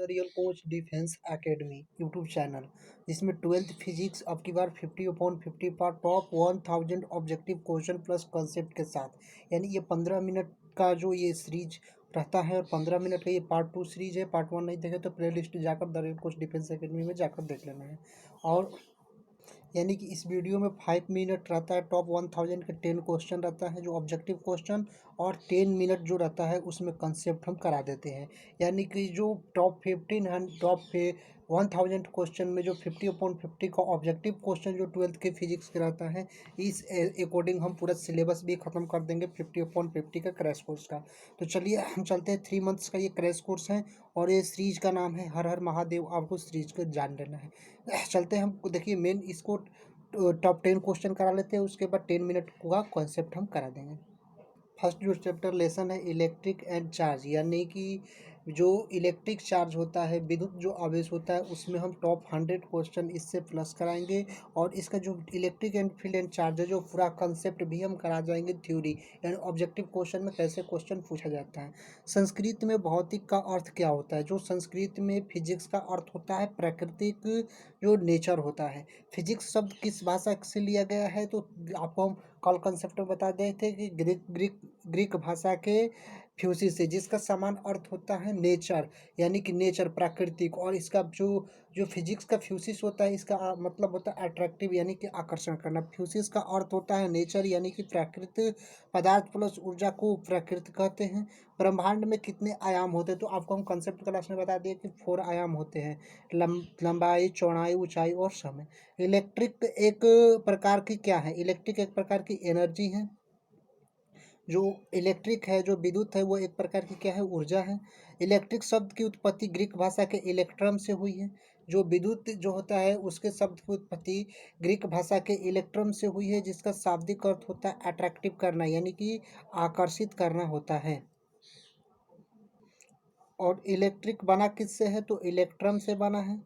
Real coach defence academy YouTube channel, जिसमें 12th physics अब की बार 50/50 part top 1000 objective question plus concept के साथ, यानी ये 15 मिनट का जो ये सीरीज रहता है और 15 मिनट का ये पार्ट 2 सीरीज है। पार्ट 1 नहीं देखे तो प्ले लिस्ट जाकर the real coach defence academy में जाकर देख लेना है। और यानी कि इस वीडियो में 5 मिनट रहता है, टॉप 1000 के 10 क्वेश्चन रहता है जो ऑब्जेक्टिव क्वेश्चन, और 10 मिनट जो रहता है उसमें कंसेप्ट हम करा देते हैं। यानी कि जो टॉप 1000 क्वेश्चन में जो 50/50 का ऑब्जेक्टिव क्वेश्चन जो 12th के फिजिक्स का रहता है, इस अकॉर्डिंग हम पूरा सिलेबस भी ख़त्म कर देंगे 50/50 का क्रैश कोर्स का। तो चलिए हम चलते हैं, 3 मंथ्स का ये क्रैश कोर्स है और ये सीरीज का नाम है हर हर महादेव। आपको सीरीज को जान लेना है। चलते हैं हम, देखिए मेन इसको टॉप 10 क्वेश्चन करा लेते हैं, उसके बाद 10 मिनट का कॉन्सेप्ट हम करा देंगे। फर्स्ट जो चैप्टर लेसन है इलेक्ट्रिक एंड चार्ज, यानी कि जो इलेक्ट्रिक चार्ज होता है, विद्युत जो आवेश होता है, उसमें हम टॉप 100 क्वेश्चन इससे प्लस कराएंगे। और इसका जो electric and field and charge है, जो पूरा कंसेप्ट भी हम करा जाएंगे, थ्योरी यानी ऑब्जेक्टिव क्वेश्चन में कैसे क्वेश्चन पूछा जाता है। संस्कृत में भौतिक का अर्थ क्या होता है, जो संस्कृत में फिजिक्स का अर्थ होता है प्राकृतिक, जो नेचर होता है। फिजिक्स शब्द किस भाषा से लिया गया है, तो आपको हम कल कंसेप्ट में बता रहे थे कि ग्रीक भाषा के फ्यूसिस से, जिसका समान अर्थ होता है नेचर, यानी कि नेचर प्राकृतिक। और इसका जो जो फिजिक्स का फ्यूसिस होता है, इसका मतलब होता है अट्रैक्टिव, यानी कि आकर्षण करना। फ्यूसिस का अर्थ होता है नेचर, यानी कि प्राकृतिक पदार्थ प्लस ऊर्जा को प्रकृति कहते हैं। ब्रह्मांड में कितने आयाम होते हैं, तो आपको हम कंसेप्ट क्लास में बता दिए कि 4 आयाम होते हैं, लंबाई, चौड़ाई, ऊंचाई और समय। इलेक्ट्रिक एक प्रकार की क्या है, इलेक्ट्रिक एक प्रकार की एनर्जी है। जो इलेक्ट्रिक है, जो विद्युत है, वो एक प्रकार की क्या है, ऊर्जा है। इलेक्ट्रिक शब्द की उत्पत्ति ग्रीक भाषा के इलेक्ट्रम से हुई है। जो विद्युत जो होता है, उसके शब्द की उत्पत्ति ग्रीक भाषा के इलेक्ट्रम से हुई है, जिसका शाब्दिक अर्थ होता है अट्रैक्टिव करना, यानी कि आकर्षित करना होता है। और इलेक्ट्रिक बना किससे है, तो इलेक्ट्रम से बना है।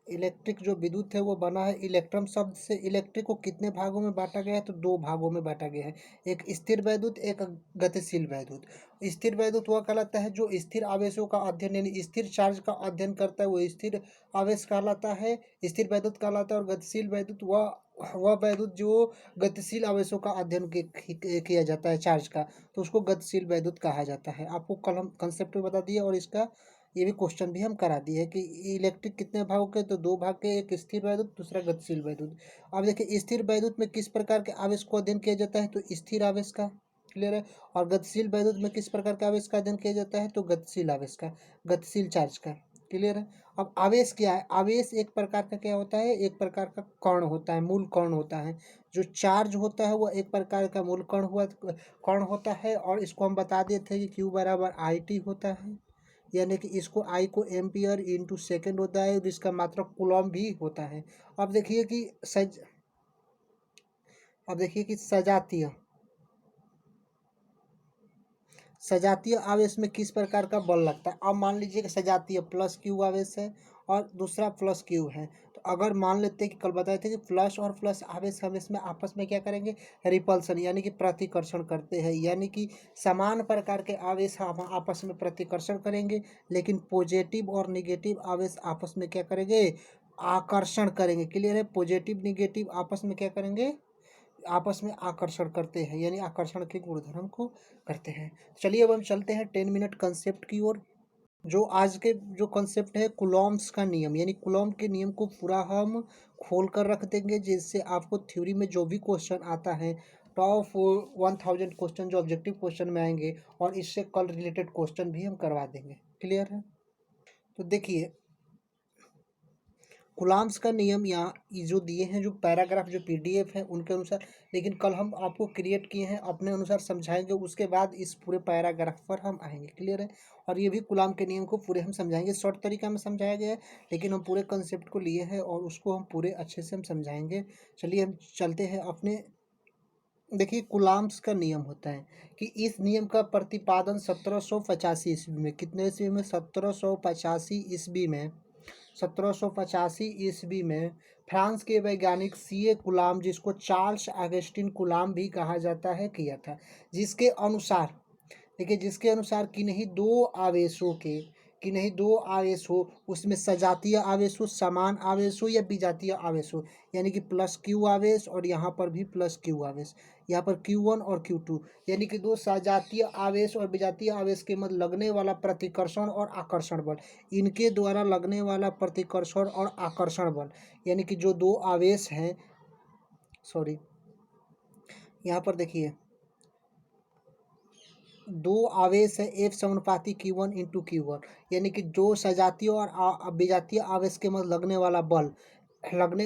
इलेक्ट्रिक जो विद्युत है वो बना है इलेक्ट्रम शब्द से। इलेक्ट्रिक को कितने भागों में बांटा गया है, तो 2 भागों में बांटा गया है, एक स्थिर वैद्युत, एक गतिशील वैद्युत। स्थिर वैद्युत वह कहलाता है जो स्थिर आवेशों का अध्ययन यानी स्थिर चार्ज का अध्ययन करता है, वो स्थिर आवेश कहलाता है, स्थिर वैद्युत कहलाता है। और गतिशील वैद्युत वह वैद्युत जो गतिशील आवेशों का अध्ययन किया जाता है चार्ज का, तो उसको गतिशील वैद्युत कहा जाता है। आपको कल हम कंसेप्ट में बता दिए और इसका ये भी क्वेश्चन भी हम करा दिए कि इलेक्ट्रिक कितने भागों के, तो 2 भाग के, एक स्थिर वैद्युत, दूसरा गतिशील वैद्युत। अब देखिए स्थिर वैद्युत में किस प्रकार के आवेश को अध्ययन किया जाता है, तो स्थिर आवेश का, क्लियर है। और गतिशील वैद्युत में किस प्रकार के आवेश का अध्ययन किया जाता है, तो गतिशील आवेश का, गतिशील चार्ज का, क्लियर है। अब आवेश क्या है, आवेश एक प्रकार का क्या होता है, एक प्रकार का कण होता है, मूल कण होता है। जो चार्ज होता है वो एक प्रकार का मूल कण होता है। और इसको हम बता देते हैं कि Q बराबर IT होता है, यानी कि इसको आई को एम्पियर इंटू सेकेंड होता है, जिसका मात्रक कूलॉम भी होता है। अब देखिए कि सजातीय सजातीय आवेश में किस प्रकार का बल लगता है। अब मान लीजिए कि सजातीय प्लस क्यू आवेश है और दूसरा प्लस क्यू है, तो अगर मान लेते हैं कि कल बताए थे कि प्लस और प्लस आवेश हम इसमें आपस में क्या करेंगे, रिपल्सन यानी कि प्रतिकर्षण करते हैं, यानी कि समान प्रकार के आवेश हम आपस में प्रतिकर्षण करेंगे, लेकिन पॉजिटिव और निगेटिव आवेश आपस में क्या करेंगे, आकर्षण करेंगे, क्लियर है। पॉजिटिव निगेटिव आपस में क्या करेंगे, आपस में आकर्षण करते हैं, यानी आकर्षण के गुणधर्म को करते हैं। चलिए अब हम चलते हैं 10 मिनट कंसेप्ट की ओर। जो आज के जो कंसेप्ट है कुलॉम्स का नियम, यानी कुलॉम के नियम को पूरा हम खोल कर रख देंगे, जिससे आपको थ्योरी में जो भी क्वेश्चन आता है, टॉप 1000 क्वेश्चन जो ऑब्जेक्टिव क्वेश्चन में आएंगे, और इससे कल रिलेटेड क्वेश्चन भी हम करवा देंगे, क्लियर है। तो देखिए कुलाम्स का नियम यहाँ जो दिए हैं, जो पैराग्राफ जो PDF है उनके अनुसार, लेकिन कल हम आपको क्रिएट किए हैं अपने अनुसार समझाएंगे, उसके बाद इस पूरे पैराग्राफ पर हम आएंगे, क्लियर है। और ये भी कुलाम के नियम को पूरे हम समझाएंगे, शॉर्ट तरीका में समझाया गया है, लेकिन हम पूरे कंसेप्ट को लिए हैं और उसको हम पूरे अच्छे से हम समझाएंगे। चलिए हम चलते हैं अपने। देखिए कुलाम्स का नियम होता है कि इस नियम का प्रतिपादन 1785 ईस्वी में, कितने ईस्वी में, 1785 ईस्वी में, 1785 ईस्वी में फ्रांस के वैज्ञानिक सीए कुलाम, जिसको चार्ल्स अगस्टिन कुलाम भी कहा जाता है, किया था। जिसके अनुसार, देखिए जिसके अनुसार किन्हीं 2 आवेशों के, कि नहीं दो आवेश हो, उसमें सजातीय आवेश हो, समान आवेश हो या विजातीय आवेश हो, यानी कि प्लस क्यू आवेश और यहाँ पर भी प्लस क्यू आवेश, यहाँ पर Q1 और Q2, यानी कि दो सजातीय आवेश और विजातीय आवेश के मध्य लगने वाला प्रतिकर्षण और आकर्षण बल, इनके द्वारा लगने वाला प्रतिकर्षण और आकर्षण बल, यानी कि जो दो आवेश हैं, सॉरी यहाँ पर देखिए दो आवेश है F समानुपाती Q1 इंटू Q1, यानी कि जो सजातीय और विजातीय आवेश के मध्य लगने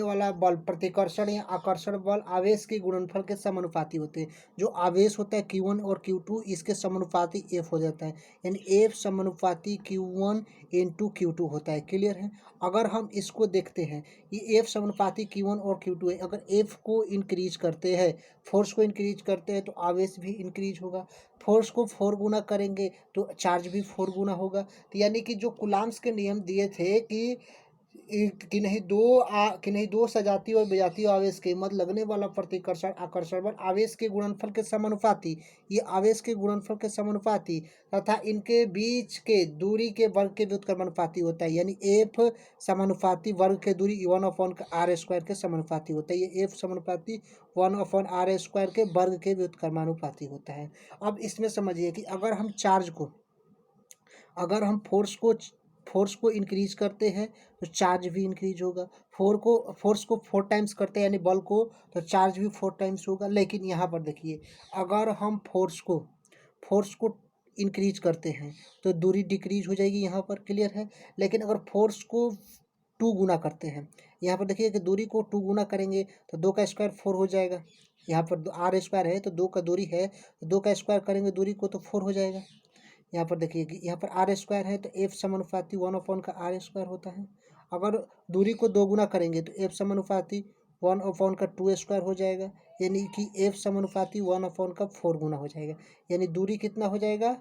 वाला बल प्रतिकर्षण या आकर्षण बल आवेश के गुणनफल के समानुपाती होते हैं। जो आवेश होता है Q1 और Q2 इसके समानुपाती F हो जाता है, यानी F समानुपाती Q1 इंटू Q2 होता है। क्लियर है। अगर हम इसको देखते हैं, ये F समानुपाती Q1 और Q2 है, अगर F को इंक्रीज करते हैं, फोर्स को इंक्रीज करते हैं तो आवेश भी इंक्रीज होगा, फोर्स को 4 गुना करेंगे तो चार्ज भी 4 गुना होगा। तो यानी कि जो कुलाम्स के नियम दिए थे कि नहीं दो सजातीय और विजातीय आवेश के मध्य लगने वाला प्रतिकर्षण आकर्षण बल आवेश के गुणनफल के समानुपाती, ये आवेश के गुणनफल के समानुपाती तथा इनके बीच के दूरी के वर्ग के व्युत्क्रमानुपाती होता है, यानी F समानुपाती वर्ग के दूरी 1/r² के समानुपाती होता है। ये F समानुपाती 1/r² के वर्ग के व्युत्क्रमानुपाती होता है। अब इसमें समझिए कि अगर हम फोर्स को इंक्रीज करते हैं तो चार्ज भी इंक्रीज होगा, फोर्स को 4 टाइम्स करते हैं यानी बल को, तो चार्ज भी 4 टाइम्स होगा। लेकिन यहाँ पर देखिए, अगर हम फोर्स को इंक्रीज करते हैं तो दूरी डिक्रीज हो जाएगी, यहाँ पर क्लियर है। लेकिन अगर फोर्स को 2 गुना करते हैं, यहाँ पर देखिए कि दूरी को 2 गुना करेंगे तो 2 का स्क्वायर 4 हो जाएगा, यहाँ पर r² है तो 2 का दूरी है तो 2 का स्क्वायर करेंगे दूरी को तो 4 हो जाएगा। यहाँ पर देखिए कि यहाँ पर r² है तो F समानुपाती 1/r² होता है। अगर दूरी को 2 गुना करेंगे तो F समानुपाती 1/2² हो जाएगा, यानी कि F समानुपाती 1/4 गुना हो जाएगा, यानी दूरी कितना हो जाएगा,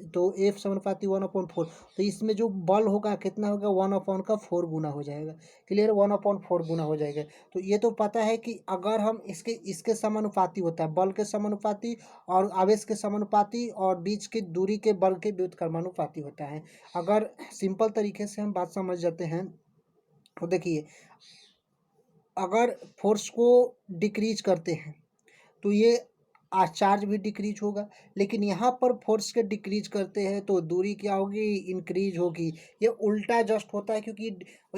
तो F समानुपाती 1/4, तो इसमें जो बल होगा कितना होगा, 1/4 गुना हो जाएगा। क्लियर, 1/4 गुना हो जाएगा। तो ये तो पता है कि अगर हम इसके समानुपाती होता है, बल के समानुपाती और आवेश के समानुपाती और बीच की दूरी के बल के व्युत्क्रमानुपाती होता है। अगर सिंपल तरीके से हम बात समझ जाते हैं तो देखिए, अगर फोर्स को डिक्रीज करते हैं तो ये चार्ज भी डिक्रीज होगा, लेकिन यहाँ पर फोर्स के डिक्रीज करते हैं तो दूरी क्या होगी, इंक्रीज होगी। ये उल्टा जस्ट होता है क्योंकि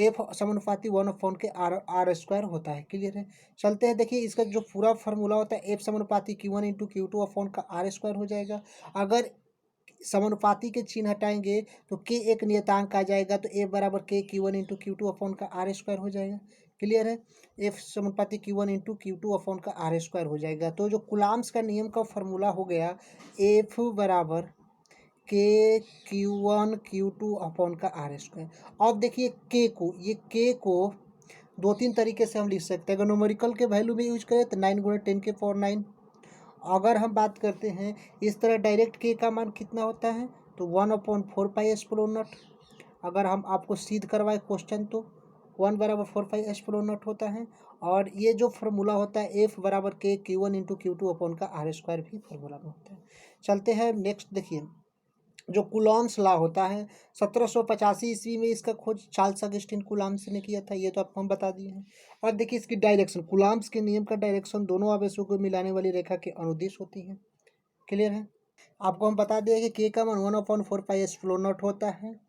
F समानुपाती 1/r² होता है। क्लियर है। चलते हैं, देखिए इसका जो पूरा फार्मूला होता है F समानुपाती Q1 इंटू Q2/r² हो जाएगा। अगर समानुपाती के चिन्ह हटाएंगे तो K एक नियतांक आ जाएगा, तो F बराबर K Q1 इंटू Q2/r² हो जाएगा। क्लियर है। F समानुपाती Q1 इंटू Q2/r² हो जाएगा। तो जो कुलाम्स का नियम का फॉर्मूला हो गया F बराबर K Q1 Q2/r²। अब देखिए K को 2-3 तरीके से हम लिख सकते हैं। अगर न्यूमेरिकल के वैल्यू में यूज करें तो 9 × 10⁹। अगर हम बात करते हैं इस तरह डायरेक्ट K का मान कितना होता है, तो 1/4πε0। अगर हम आपको सिद्ध करवाए क्वेश्चन तो 1 बराबर 4πε0 होता है। और ये जो फार्मूला होता है F बराबर K Q1 इंटू Q2/r² भी फार्मूला में होता है। चलते हैं नेक्स्ट, देखिए जो कुलॉम्स लॉ होता है 1785 ईस्वी में इसका खोज चार्ल्स अगस्टिन कुलाम्स ने किया था, ये तो आपको हम बता दिए हैं। और देखिए इसकी डायरेक्शन, कुलाम्स के नियम का डायरेक्शन दोनों आवेशों को मिलाने वाली रेखा के अनुदिश होती है। क्लियर है। आपको हम बता दें कि K का मान 1/4πε0 होता है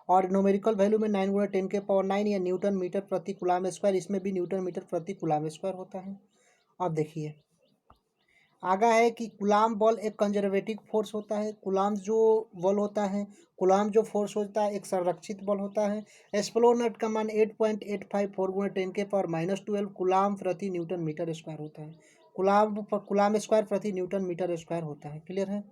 और न्यूमेरिकल वैल्यू में 9 × 10⁹ या न्यूटन मीटर प्रति कूलम स्क्वायर, इसमें भी न्यूटन मीटर प्रति कूलम स्क्वायर होता है। अब देखिए आगा है कि गुलाम बल एक कंजर्वेटिव फोर्स होता है। गुलाम जो बल होता है, गुलाम जो फोर्स होता है एक संरक्षित बल होता है। एस्प्लोनट का मान 8.854 × 10⁻12 गुलाम प्रति न्यूटन मीटर स्क्वायर होता है। गुलाम स्क्वायर प्रति न्यूटन मीटर स्क्वायर होता है। क्लियर है।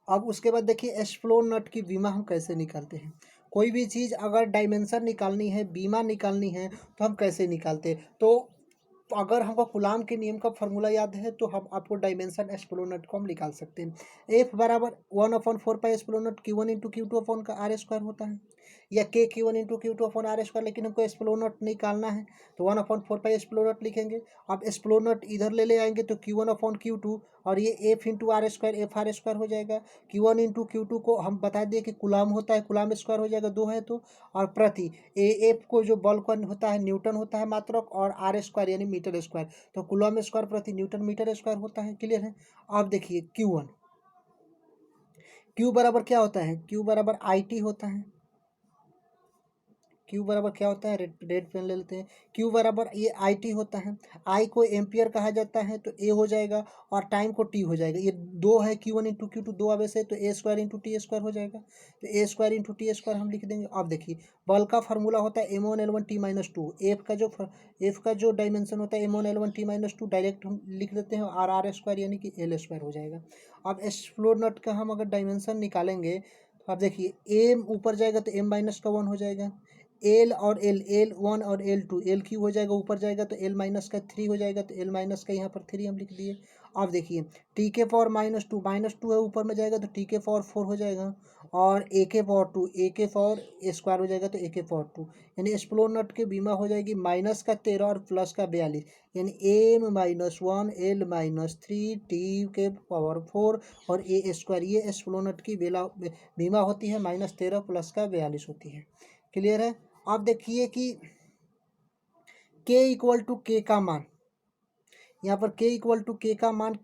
अब उसके बाद देखिए एस्प्लोनट की बीमा हम कैसे निकालते हैं। कोई भी चीज़ अगर डायमेंशन निकालनी है, बीमा निकालनी है, तो हम कैसे निकालते हैं, तो अगर हमको कुलाम के नियम का फार्मूला याद है तो हम आपको डायमेंशन एस्प्लोनट को हम निकाल सकते हैं। एफ बराबर 1/4π एस्प्लोनट Q1 इंटू Q2/r² होता है, या K Q1 इंटू Q2/r², लेकिन हमको एस्प्लोनट निकालना है तो 1/4π एस्प्लोनट लिखेंगे। अब एस्प्लोनट इधर ले आएंगे तो Q1/Q2 और ये F into R square F R square हो जाएगा। Q1 इंटू Q2 को हम बता दें कि गुलाम होता है, गुलाम स्क्वायर हो जाएगा, 2 है तो। और प्रति ए एफ को जो बल का होता है न्यूटन होता है मात्रक, और आर स्क्वायर यानी मीटर स्क्वायर, तो कूलम स्क्वायर प्रति न्यूटन मीटर स्क्वायर होता है। क्लियर है। अब देखिए Q1, Q बराबर क्या होता है, Q बराबर IT होता है। Q बराबर क्या होता है, रेड पेन ले लेते हैं। Q बराबर ये IT होता है। I को एम्पियर कहा जाता है तो A हो जाएगा, और टाइम को T हो जाएगा। ये 2 है, Q1 इंटू Q2, 2 आवेश है तो A square into T square हो जाएगा। तो A square into T square हम लिख देंगे। अब देखिए बल का फार्मूला होता है M1L1T-2। एफ का जो डायमेंशन होता है M1L1T-2, डायरेक्ट हम लिख देते हैं, और आर स्क्वायर यानी कि L स्क्वायर हो जाएगा। अब एक्सप्लोर नट का हम अगर डायमेंशन निकालेंगे तो अब देखिए एम ऊपर जाएगा तो M-1 हो जाएगा। एल और एल 1 और L2, एल क्यू हो जाएगा, ऊपर जाएगा तो L-3 हो जाएगा, तो L- यहाँ पर 3 हम लिख दिए। अब देखिए टी के पावर -2 है, ऊपर में जाएगा तो टी के पावर 4 हो जाएगा, और ए के पावर 2, ए के पावर स्क्वायर हो जाएगा तो ए के पावर 2, यानी एक्सप्लोर नट के बीमा हो जाएगी -13 और +42, यानी M-1 L-3 टी के पावर 4 और ए स्क्वायर। ये एक्सप्लोर नट की बीमा होती है, -13 +42 होती है। क्लियर है। अब देखिए कि k इक्वल टू के का मान, यहाँ पर k इक्वल टू के का मान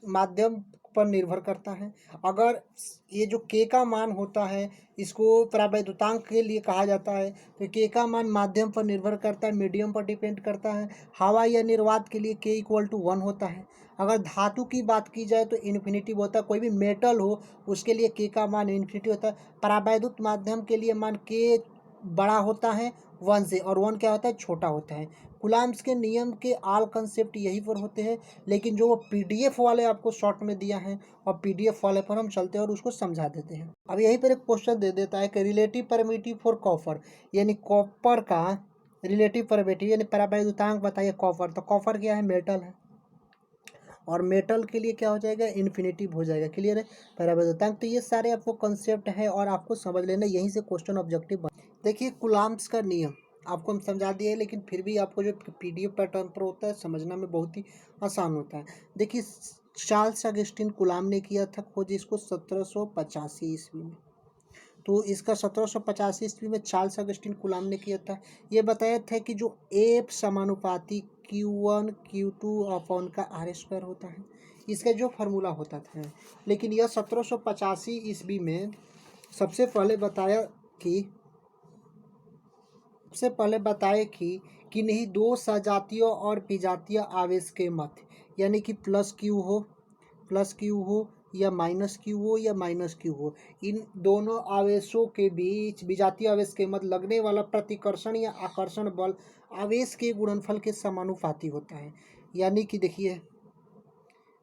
माध्यम पर निर्भर करता है। अगर ये जो k का मान होता है इसको परावैद्युतांक के लिए कहा जाता है, तो k का मान माध्यम पर निर्भर करता है, मीडियम पर डिपेंड करता है। हवा या निर्वात के लिए k इक्वल टू 1 होता है। अगर धातु की बात की जाए तो इन्फिनिटिव होता है, कोई भी मेटल हो उसके लिए k का मान इन्फिनिटिव होता है। परावैद्युत माध्यम के लिए मान k बड़ा होता है 1 से, और 1 क्या होता है, छोटा होता है। कूलम्ब्स के नियम के आल कंसेप्ट यहीं पर होते हैं, लेकिन जो वो पीडीएफ वाले आपको शॉर्ट में दिया है, और पीडीएफ वाले पर हम चलते हैं और उसको समझा देते हैं। अब यहीं पर एक क्वेश्चन दे देता है कि रिलेटिव परमिटिव फॉर कॉपर, यानी कॉपर का रिलेटिव परमिटिव यानी परावैद्युतांक बताइए कॉपर। तो कॉपर क्या है, मेटल है, और मेटल के लिए क्या हो जाएगा, इन्फिनिटिव हो जाएगा। क्लियर है। परावैद्युतांक, तो ये सारे आपको कंसेप्ट है और आपको समझ लेना, यहीं से क्वेश्चन ऑब्जेक्टिव बन। देखिए कूलम्ब्स का नियम आपको हम समझा दिए हैं, लेकिन फिर भी आपको जो पीडीएफ पैटर्न पर होता है समझना में बहुत ही आसान होता है। देखिए चार्ल्स अगस्टिन कूलम्ब ने किया था खोज इसको 1785 ईस्वी में। तो इसका 1785 ईस्वी में चार्ल्स अगस्टिन कूलम्ब ने किया था। ये बताया था कि जो एफ समानुपाती Q1 Q2 अपॉन का आर स्क्वायर होता है, इसका जो फार्मूला होता था। लेकिन यह 1785 ईस्वी में सबसे पहले बताया कि सबसे पहले बताए कि नहीं दो सजातीय और विजातीय आवेश के मध्य, यानी कि प्लस क्यू हो या -Q हो या -Q हो, इन दोनों आवेशों के बीच विजातीय आवेश के मध्य लगने वाला प्रतिकर्षण या आकर्षण बल आवेश के गुणनफल के समानुपाती होता है। यानी कि देखिए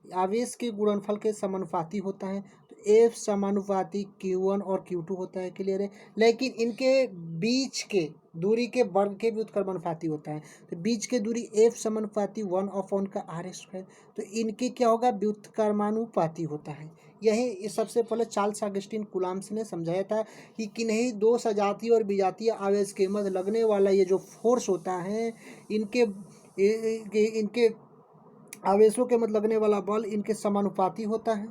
आवेश के गुणनफल के समानुपाती होता है, तो एफ समानुपाती Q1 और Q2 होता है। क्लियर है। लेकिन इनके बीच के दूरी के वर्ग के व्युत्क्रमानुपाती होता है, तो बीच के दूरी एफ समानुपाती 1 का आर स्क्वायर, तो इनके क्या होगा, व्युत्क्रमानुपाती होता है। यही सबसे पहले चार्ल्स अगस्टिन कूलम्ब ने समझाया था कि किन्हीं दो सजातीय और विजातीय आवेश के मध्य लगने वाला ये जो फोर्स होता है, इनके आवेशों के मध्य लगने वाला बल इनके समानुपाती होता है,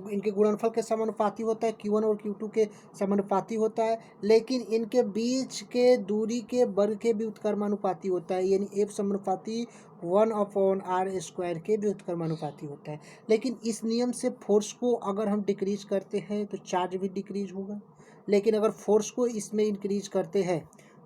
इनके गुणनफल के समानुपाती होता है, Q1 और Q2 के समानुपाती होता है। लेकिन इनके बीच के दूरी के वर्ग के व्युत्क्रमानुपाती होता है, यानी एफ समानुपाती 1/r स्क्वायर के व्युत्क्रमानुपाती होता है। लेकिन इस नियम से फोर्स को अगर हम डिक्रीज करते हैं तो चार्ज भी डिक्रीज होगा, लेकिन अगर फोर्स को इसमें इंक्रीज करते हैं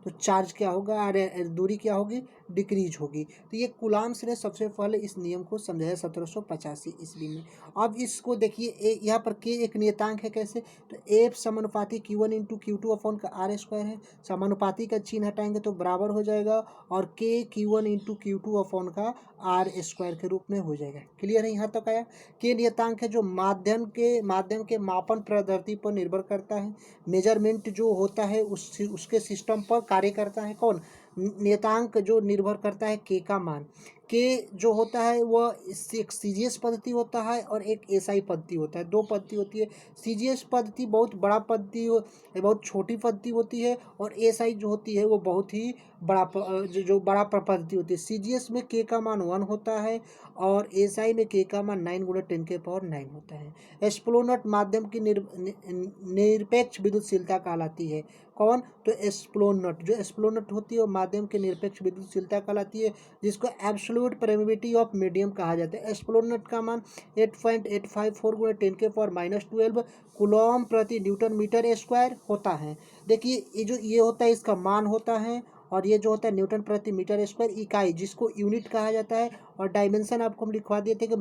तो चार्ज क्या होगा, अरे दूरी क्या होगी, डिक्रीज होगी। तो ये कूलम्ब ने सबसे पहले इस नियम को समझाया 1785 ईस्वी में। अब इसको देखिए यहाँ पर के एक नियतांक है, कैसे, तो एफ समानुपाती Q1 इंटू Q2 अपॉन का आर स्क्वायर है। समानुपाती का चिन्ह हटाएंगे तो बराबर हो जाएगा, और के Q1 इंटू Q2 अपॉन का आर स्क्वायर के रूप में हो जाएगा। क्लियर है, यहाँ तक आया। के नियतांक है जो माध्यम के मापन पद्धति पर निर्भर करता है, मेजरमेंट जो होता है उसके सिस्टम पर कार्य करता है। कौन नियतांक जो निर्भर करता है के का मान, के जो होता है वह एक सीजीएस पद्धति होता है और एक एसआई पद्धति होता है। दो पद्धति होती है। सीजीएस पद्धति बहुत बड़ा पद्धति बहुत छोटी पद्धति होती है, और एसआई जो होती है वो बहुत ही बड़ा जो बड़ा पद्धति होती है। सीजीएस में के का मान 1 होता है और एसआई में के का मान 9 × 10⁻9 होता है। एस्प्लोनट माध्यम की निरपेक्ष विद्युतशीलता कहलाती है। कौन? तो एस्प्लोनट, जो एस्प्लोनट होती है वो माध्यम की निरपेक्ष विद्युतशीलता कहलाती है, जिसको एब्सोल्यूट परमिटिविटी ऑफ मीडियम कहा जाता है। एस्प्लोनट का मान 8.854 × 10⁻12 कूलॉम प्रति न्यूटन मीटर स्क्वायर होता है। देखिए ये होता है इसका मान होता है, और ये जो होता है न्यूटन प्रति मीटर स्क्वायर इकाई, जिसको यूनिट कहा जाता है। और डायमेंशन आपको हम लिखवा दिए थे कि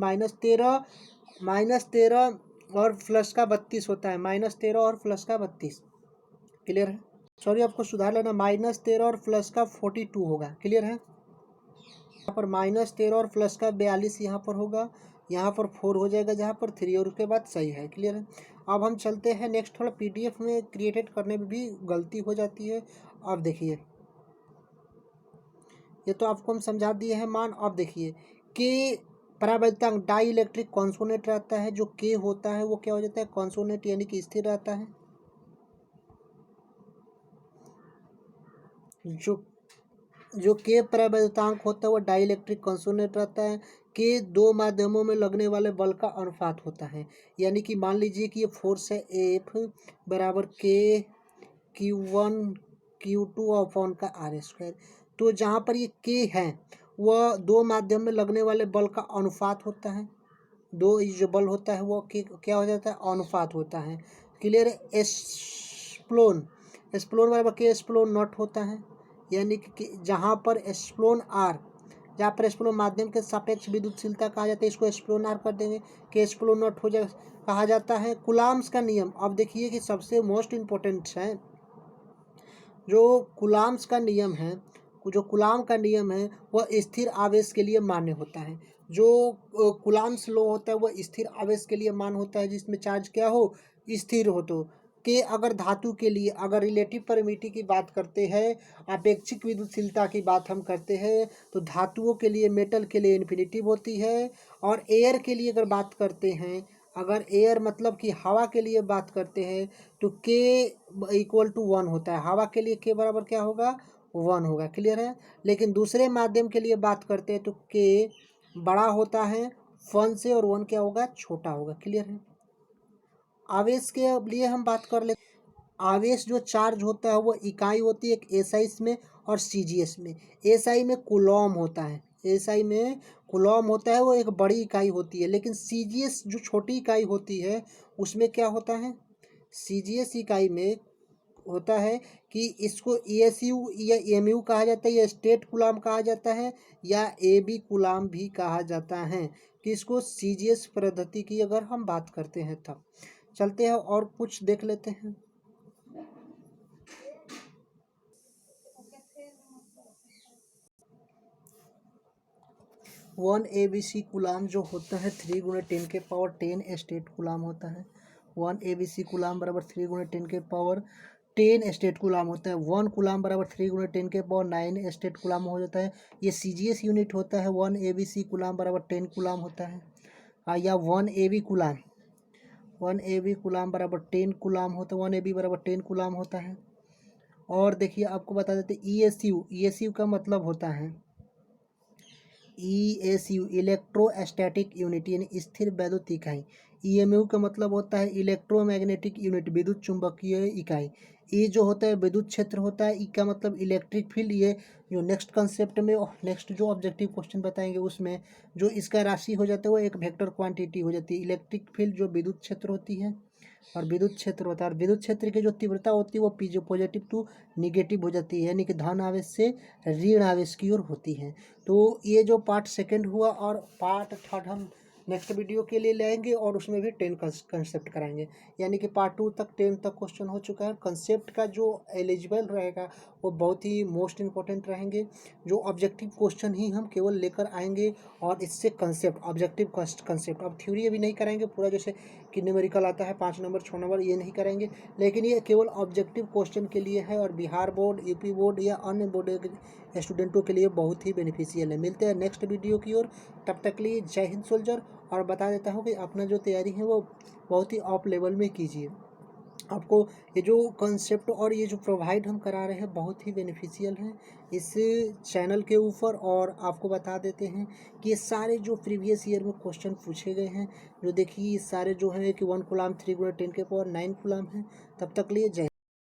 -13 और प्लस का 32 होता है। -13 और प्लस का 32, क्लियर है? सॉरी, आपको सुधार लेना, -13 और प्लस का 42 होगा, क्लियर है? यहाँ पर -13 और प्लस का 42 यहाँ पर होगा, यहाँ पर 4 हो जाएगा, जहाँ पर 3 और उसके बाद सही है, क्लियर है? अब हम चलते हैं नेक्स्ट। थोड़ा पीडीएफ में क्रिएटेड करने में भी गलती हो जाती है। अब देखिए, ये तो आपको हम समझा दिए हैं मान। अब देखिए के परावैद्युतांक डाई इलेक्ट्रिक कॉन्सोनेंट रहता है। जो के होता है वो क्या हो जाता है? कॉन्सोनेंट, यानी कि स्थिर रहता है। जो के परावैद्युतांक होता है वो डाई इलेक्ट्रिक कॉन्सोनेंट रहता है। के दो माध्यमों में लगने वाले बल का अनुपात होता है। यानी कि मान लीजिए कि ये फोर्स है एफ बराबर के Q1 Q2 अपॉन का R²। तो जहाँ पर ये के है वह दो माध्यम में लगने वाले बल का अनुपात होता है। दो जो बल होता है वो क्या हो जाता है? अनुपात होता है, क्लियर है? एस्प्लोन बराबर के एस्प्लोन नॉट होता है। यानी कि जहाँ पर एस्प्लोन आर, जहाँ पर एस्प्लोन माध्यम के सापेक्ष विद्युतशीलता कहा जाता है, इसको एस्प्लोन आर कर देंगे कि एस्प्लोन नॉट हो जाए कहा जाता है। कुलाम्स का नियम, अब देखिए कि सबसे मोस्ट इम्पोर्टेंट है जो कुलाम्स का नियम है। जो कुलाम का नियम है वह स्थिर आवेश के लिए मान्य होता है। जो कुलाम्स लॉ होता है वह स्थिर आवेश के लिए मान्य होता है, जिसमें चार्ज क्या हो? स्थिर हो। तो कि अगर धातु के लिए, अगर रिलेटिव परमिटिविटी की बात करते हैं, आपेक्षिक विद्युतशीलता की बात हम करते हैं, तो धातुओं के लिए, मेटल के लिए इन्फिनिटिव होती है। और एयर के लिए अगर बात करते हैं, अगर एयर मतलब कि हवा के लिए बात करते हैं, तो के = 1 होता है। हवा के लिए के बराबर क्या होगा? 1 होगा, क्लियर है? लेकिन दूसरे माध्यम के लिए बात करते हैं तो के बड़ा होता है 1 से, और 1 क्या होगा? छोटा होगा, क्लियर है? आवेश के लिए हम बात कर ले। आवेश जो चार्ज होता है वो इकाई होती है, एक एसआई में और सीजीएस में। एसआई में कूलॉम होता है, एसआई में कूलॉम होता है, वो एक बड़ी इकाई होती है। लेकिन सीजीएस जो छोटी इकाई होती है उसमें क्या होता है? सीजीएस इकाई में होता है कि इसको ईएसयू या एमयू कहा जाता है, या स्टेट कूलाम कहा जाता है, या एबी कूलाम भी कहा जाता है। कि इसको सीजीएस पद्धति की अगर हम बात करते हैं तब। चलते हैं और कुछ देख लेते हैं। 1 ABC कूलाम जो होता है 3 × 10⁻10 स्टेट कूलाम होता है। 1 ABC कूलाम बराबर 3 × 10⁻10 स्टेट कूलाम होता है। 1 कूलाम बराबर 3 × 10⁻9 स्टेट कूलाम हो जाता है। ये सीजीएस यूनिट होता है। 1 ABC कूलाम बराबर 10 कूलाम होता है। या 1 AB कूलाम, 1 AB कूलाम बराबर 10 कूलाम होता है। 1 AB बराबर 10 कूलाम होता है। और देखिए आपको बता देते ESU का मतलब होता है ESU इलेक्ट्रोस्टैटिक यूनिट, यानी स्थिर वैद्युत इकाई। EMU का मतलब होता है इलेक्ट्रोमैग्नेटिक यूनिट, विद्युत चुंबकीय इकाई। E जो होता है विद्युत क्षेत्र होता है। E का मतलब इलेक्ट्रिक फील्ड। ये जो नेक्स्ट कंसेप्ट में, नेक्स्ट जो ऑब्जेक्टिव क्वेश्चन बताएंगे उसमें जो इसका राशि हो जाता है वो एक वेक्टर क्वांटिटी हो जाती है। इलेक्ट्रिक फील्ड जो विद्युत क्षेत्र होती है, और विद्युत क्षेत्र होता है, और विद्युत क्षेत्र की जो तीव्रता होती है वो पीजो पॉजिटिव टू निगेटिव हो जाती है, यानी कि धन आवेश से ऋण आवेश की ओर होती है। तो ये जो पार्ट सेकंड हुआ, और पार्ट थर्ड हम नेक्स्ट वीडियो के लिए लाएंगे, और उसमें भी 10 कंसेप्ट कराएंगे। यानी कि पार्ट 2 तक 10 तक क्वेश्चन हो चुका है। कंसेप्ट का जो एलिजिबल रहेगा वो बहुत ही मोस्ट इंपॉर्टेंट रहेंगे। जो ऑब्जेक्टिव क्वेश्चन ही हम केवल लेकर आएंगे, और इससे कंसेप्ट, ऑब्जेक्टिव कंसेप्ट, अब थ्योरी अभी नहीं कराएंगे पूरा, जैसे कि न्यूमेरिकल आता है 5 नंबर 6 नंबर, ये नहीं करेंगे। लेकिन ये केवल ऑब्जेक्टिव क्वेश्चन के लिए है और बिहार बोर्ड, यूपी बोर्ड या अन्य बोर्ड के स्टूडेंटों के लिए बहुत ही बेनिफिशियल है। मिलते हैं नेक्स्ट वीडियो की ओर, तब तक के लिए जय हिंद सोल्जर। और बता देता हूँ कि अपना जो तैयारी है वो बहुत ही ऑफ लेवल में कीजिए। आपको ये जो कॉन्सेप्ट और ये जो प्रोवाइड हम करा रहे हैं बहुत ही बेनिफिशियल हैं इस चैनल के ऊपर। और आपको बता देते हैं कि ये सारे जो प्रीवियस ईयर में क्वेश्चन पूछे गए हैं, जो देखिए ये सारे जो हैं कि 1 कूलाम 3 × 10⁻⁹ कूलाम हैं। तब तक लिए जय।